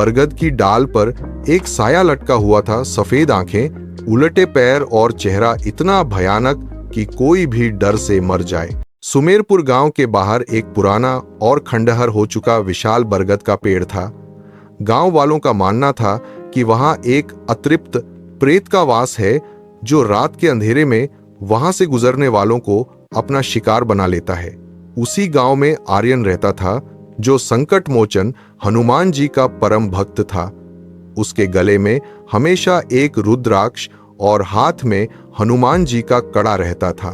बरगद की डाल पर एक साया लटका हुआ था। सफेद आंखें, उलटे पैर और चेहरा इतना भयानक कि कोई भी डर से मर जाए। सुमेरपुर गांव के बाहर एक पुराना और खंडहर हो चुका विशाल बरगद का पेड़ था। गांव वालों का मानना था कि वहां एक अतृप्त प्रेत का वास है जो रात के अंधेरे में वहां से गुजरने वालों को अपना शिकार बना लेता है। उसी गांव में आर्यन रहता था जो संकट मोचन हनुमान जी का परम भक्त था। उसके गले में हमेशा एक रुद्राक्ष और हाथ में हनुमान जी का कड़ा रहता था।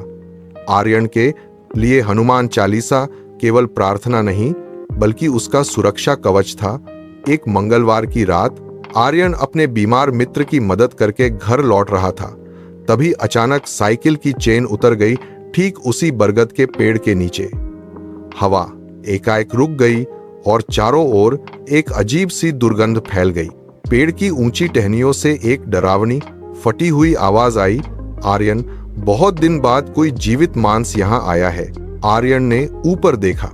आर्यन के लिए हनुमान चालीसा केवल प्रार्थना नहीं बल्कि उसका सुरक्षा कवच था। एक मंगलवार की रात आर्यन अपने बीमार मित्र की मदद करके घर लौट रहा था। तभी अचानक साइकिल की चेन उतर गई, ठीक उसी बरगद के पेड़ के नीचे। हवा एकाएक रुक गई और चारों ओर एक अजीब सी दुर्गंध फैल गई। पेड़ की ऊंची टहनियों से एक डरावनी फटी हुई आवाज आई, आर्यन, बहुत दिन बाद कोई जीवित मांस यहाँ आया है। आर्यन ने ऊपर देखा।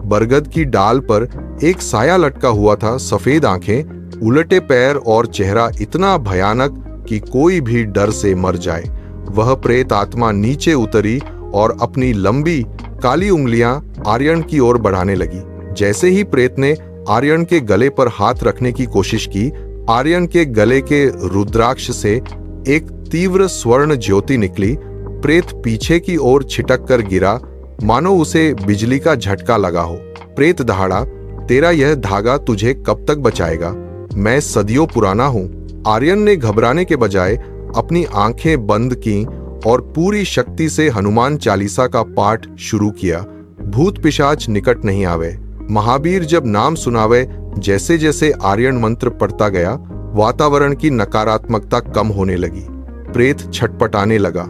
बरगद की डाल पर एक साया लटका हुआ था। सफेद आंखें, उलटे पैर और चेहरा इतना भयानक कि कोई भी डर से मर जाए। वह प्रेत आत्मा नीचे उतरी और अपनी लंबी काली उंगलियां आर्यन की ओर बढ़ाने लगी। जैसे ही प्रेत ने आर्यन के गले पर हाथ रखने की कोशिश की, आर्यन के गले के रुद्राक्ष से एक तीव्र स्वर्ण ज्योति निकली। प्रेत पीछे की ओर छिटक कर गिरा, मानो उसे बिजली का झटका लगा हो। प्रेत दहाड़ा, तेरा यह धागा तुझे कब तक बचाएगा? मैं सदियों पुराना हूं। आर्यन ने घबराने के बजाय अपनी आंखें बंद की और पूरी शक्ति से हनुमान चालीसा का पाठ शुरू किया। भूत पिशाच निकट नहीं आवे, महावीर जब नाम सुनावे। जैसे जैसे आर्यन मंत्र पढ़ता गया, वातावरण की नकारात्मकता कम होने लगी। प्रेत छटपटाने लगा।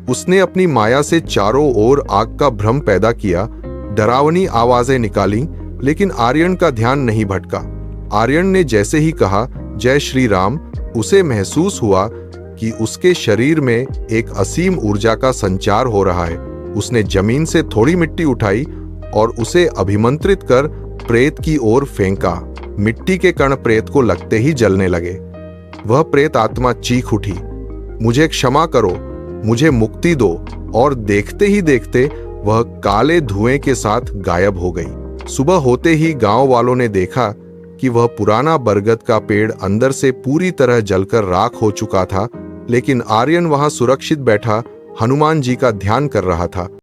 उसने अपनी माया से चारों ओर आग का भ्रम पैदा किया। डरावनी आवाजें निकाली, लेकिन आर्यन का ध्यान नहीं भटका। आर्यन ने जैसे ही कहा, जय श्री राम, उसे महसूस हुआ कि उसके शरीर में एक असीम ऊर्जा का संचार हो रहा है। उसने जमीन से थोड़ी मिट्टी उठाई और उसे अभिमंत्रित कर प्रेत की ओर फेंका। मिट्टी के कण प्रेत को लगते ही जलने लगे। वह प्रेत आत्मा चीख उठी, मुझे क्षमा करो, मुझे मुक्ति दो, और देखते ही देखते वह काले धुएं के साथ गायब हो गई। सुबह होते ही गांव वालों ने देखा कि वह पुराना बरगद का पेड़ अंदर से पूरी तरह जलकर राख हो चुका था, लेकिन आर्यन वहां सुरक्षित बैठा हनुमान जी का ध्यान कर रहा था।